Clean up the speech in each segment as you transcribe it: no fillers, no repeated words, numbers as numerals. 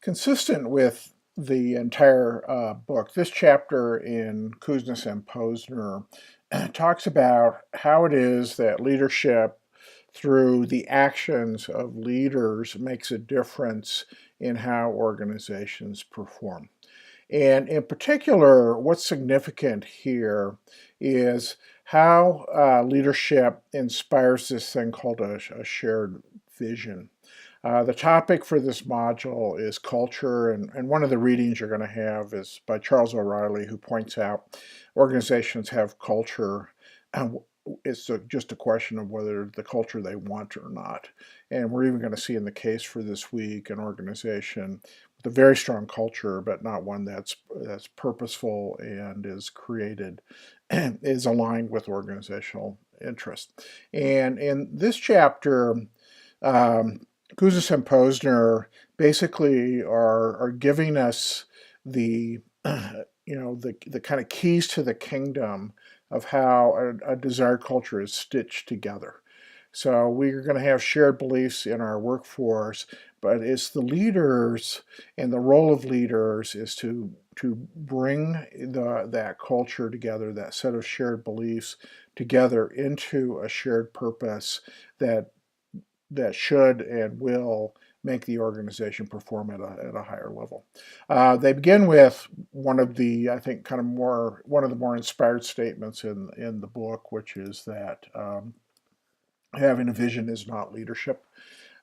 Consistent with the entire book, this chapter in Kouzes and Posner talks about how it is that leadership, through the actions of leaders, makes a difference in how organizations perform. And in particular, what's significant here is how leadership inspires this thing called a shared vision. The topic for this module is culture, and one of the readings you're going to have is by Charles O'Reilly, who points out organizations have culture. And it's just a question of whether the culture they want or not. And we're even going to see in the case for this week an organization with a very strong culture, but not one that's purposeful and is created and is aligned with organizational interest. And in this chapter, um, Kouzes and Posner basically are giving us the the kind of keys to the kingdom of how a desired culture is stitched together. So we're going to have shared beliefs in our workforce, but it's the leaders, and the role of leaders is to bring that culture together, that set of shared beliefs together into a shared purpose that should and will make the organization perform at a higher level. They begin with one of the, I think, one of the more inspired statements in the book, which is that having a vision is not leadership.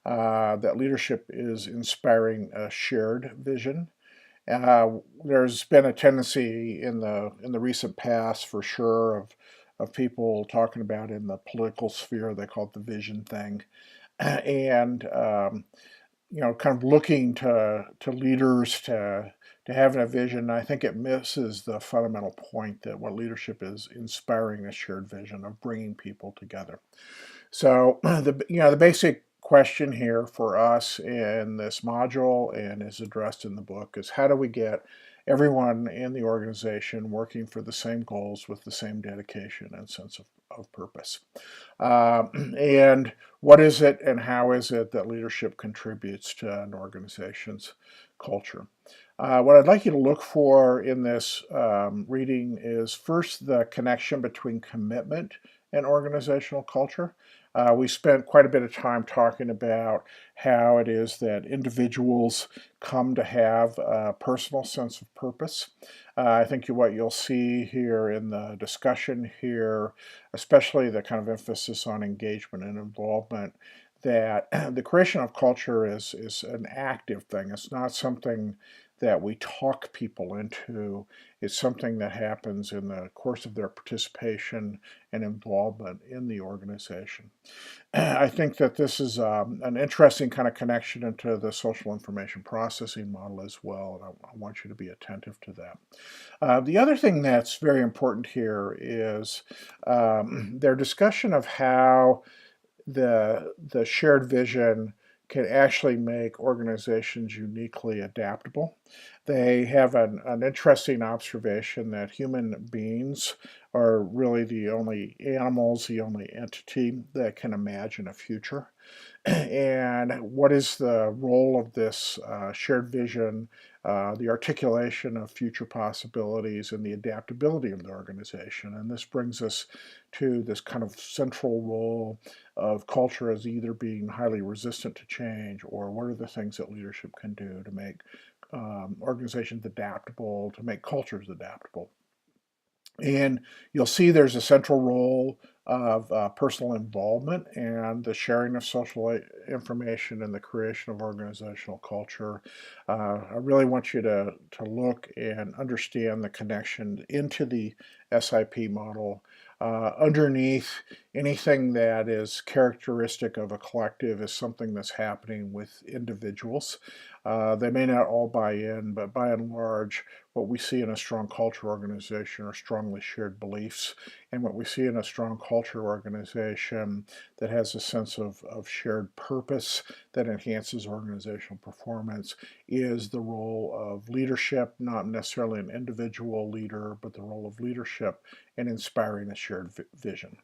That leadership is inspiring a shared vision. There's been a tendency in the recent past, for sure, of people talking about in the political sphere. They call it the vision thing, and kind of looking to leaders to have a vision. I think it misses the fundamental point that what leadership is inspiring a shared vision of bringing people together. So the basic question here for us in this module and is addressed in the book is, how do we get everyone in the organization working for the same goals with the same dedication and sense of purpose? And what is it and how is it that leadership contributes to an organization's culture? What I'd like you to look for in this reading is, first, the connection between commitment and organizational culture. We spent quite a bit of time talking about how it is that individuals come to have a personal sense of purpose. I think what you'll see here in the discussion here, especially the kind of emphasis on engagement and involvement, that the creation of culture is an active thing. It's not something that we talk people into. It's something that happens in the course of their participation and involvement in the organization. I think that this is an interesting kind of connection into the social information processing model as well, and I want you to be attentive to that. The other thing that's very important here is their discussion of how the shared vision can actually make organizations uniquely adaptable. They have an interesting observation that human beings are really the only animals, the only entity that can imagine a future. And what is the role of this shared vision, the articulation of future possibilities, and the adaptability of the organization? And this brings us to this kind of central role of culture as either being highly resistant to change, or what are the things that leadership can do to make organizations adaptable, to make cultures adaptable. And you'll see there's a central role of personal involvement and the sharing of social information and the creation of organizational culture. I really want you to look and understand the connection into the SIP model. Underneath anything that is characteristic of a collective is something that's happening with individuals. They may not all buy in, but by and large, what we see in a strong culture organization are strongly shared beliefs. And what we see in a strong culture organization that has a sense of shared purpose that enhances organizational performance is the role of leadership, not necessarily an individual leader, but the role of leadership in inspiring a shared vision.